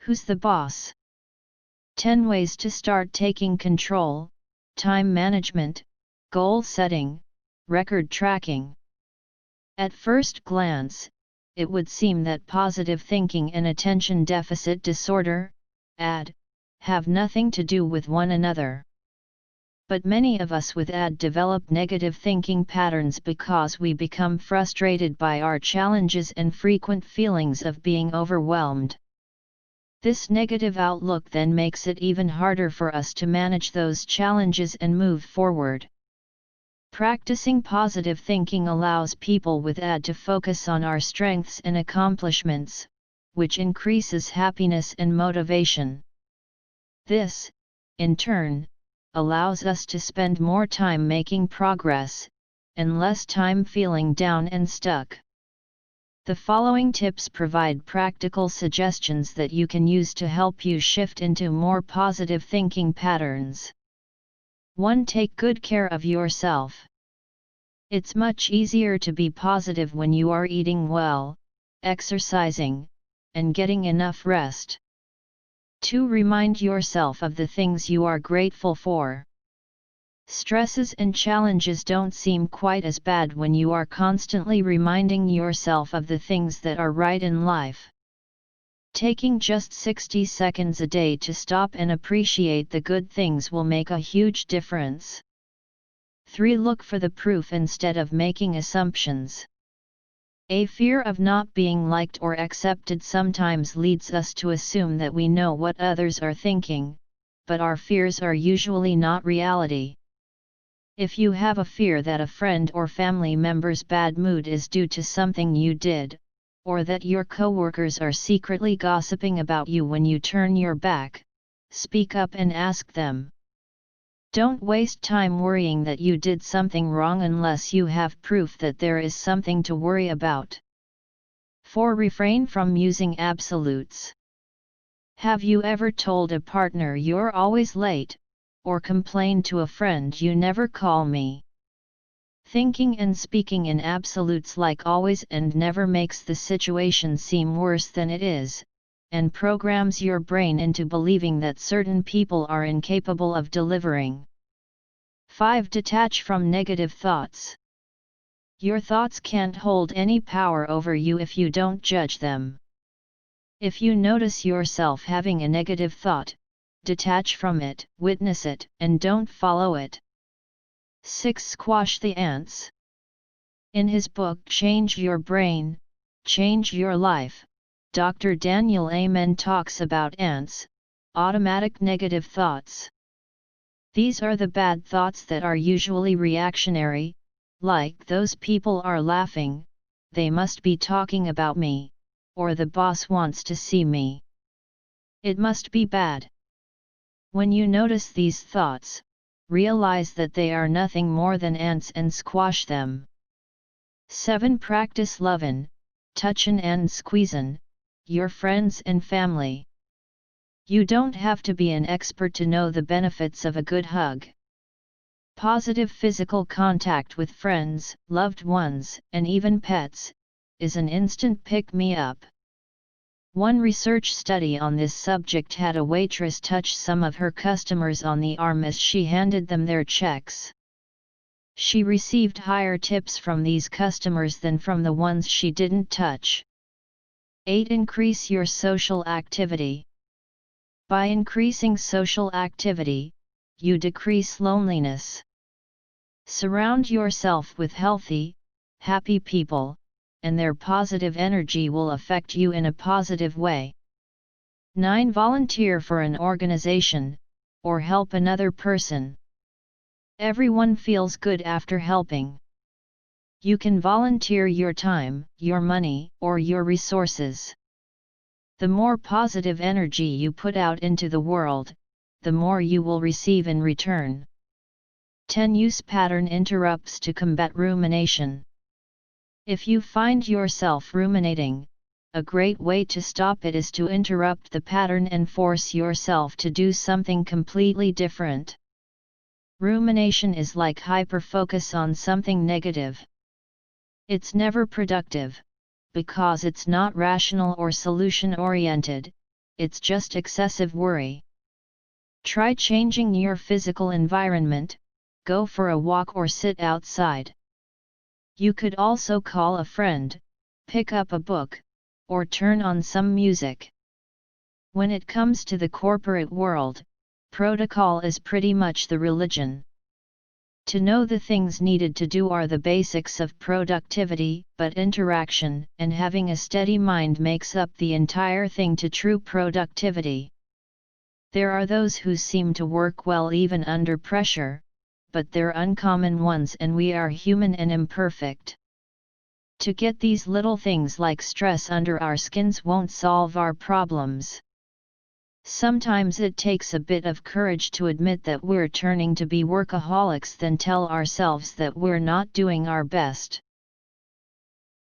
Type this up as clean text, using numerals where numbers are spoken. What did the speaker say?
Who's the boss? 10 ways to start taking control: time management, goal setting, record tracking. At first glance, it would seem that positive thinking and attention deficit disorder, ADD, have nothing to do with one another. But many of us with ADD develop negative thinking patterns because we become frustrated by our challenges and frequent feelings of being overwhelmed. This negative outlook then makes it even harder for us to manage those challenges and move forward. Practicing positive thinking allows people with ADD to focus on our strengths and accomplishments, which increases happiness and motivation. This, in turn, allows us to spend more time making progress, and less time feeling down and stuck. The following tips provide practical suggestions that you can use to help you shift into more positive thinking patterns. 1. Take good care of yourself. It's much easier to be positive when you are eating well, exercising, and getting enough rest. 2. Remind yourself of the things you are grateful for. Stresses and challenges don't seem quite as bad when you are constantly reminding yourself of the things that are right in life. Taking just 60 seconds a day to stop and appreciate the good things will make a huge difference. 3. Look for the proof instead of making assumptions. A fear of not being liked or accepted sometimes leads us to assume that we know what others are thinking, but our fears are usually not reality. If you have a fear that a friend or family member's bad mood is due to something you did, or that your coworkers are secretly gossiping about you when you turn your back, speak up and ask them. Don't waste time worrying that you did something wrong unless you have proof that there is something to worry about. 4. Refrain from using absolutes. Have you ever told a partner you're always late, or complained to a friend you never call me? Thinking and speaking in absolutes like always and never makes the situation seem worse than it is, and programs your brain into believing that certain people are incapable of delivering. 5. Detach from negative thoughts. Your thoughts can't hold any power over you if you don't judge them. If you notice yourself having a negative thought, detach from it, witness it, and don't follow it. 6. Squash the ants. In his book Change Your Brain, Change Your Life, Dr. Daniel Amen talks about ants, automatic negative thoughts. These are the bad thoughts that are usually reactionary, like those people are laughing, they must be talking about me, or the boss wants to see me. It must be bad. When you notice these thoughts, realize that they are nothing more than ants and squash them. 7. Practice lovin', touchin' and squeezin', your friends and family. You don't have to be an expert to know the benefits of a good hug. Positive physical contact with friends, loved ones, and even pets, is an instant pick-me-up. One research study on this subject had a waitress touch some of her customers on the arm as she handed them their checks. She received higher tips from these customers than from the ones she didn't touch. 8. Increase your social activity. By increasing social activity, you decrease loneliness. Surround yourself with healthy, happy people, and their positive energy will affect you in a positive way. 9. Volunteer for an organization, or help another person. Everyone feels good after helping. You can volunteer your time, your money, or your resources. The more positive energy you put out into the world, the more you will receive in return. 10. Use pattern interrupts to combat rumination. If you find yourself ruminating, a great way to stop it is to interrupt the pattern and force yourself to do something completely different. Rumination is like hyper-focus on something negative. It's never productive, because it's not rational or solution-oriented, it's just excessive worry. Try changing your physical environment, go for a walk or sit outside. You could also call a friend, pick up a book, or turn on some music. When it comes to the corporate world, protocol is pretty much the religion. To know the things needed to do are the basics of productivity, but interaction and having a steady mind makes up the entire thing to true productivity. There are those who seem to work well even under pressure, but they're uncommon ones and we are human and imperfect. To get these little things like stress under our skins won't solve our problems. Sometimes it takes a bit of courage to admit that we're turning to be workaholics than tell ourselves that we're not doing our best.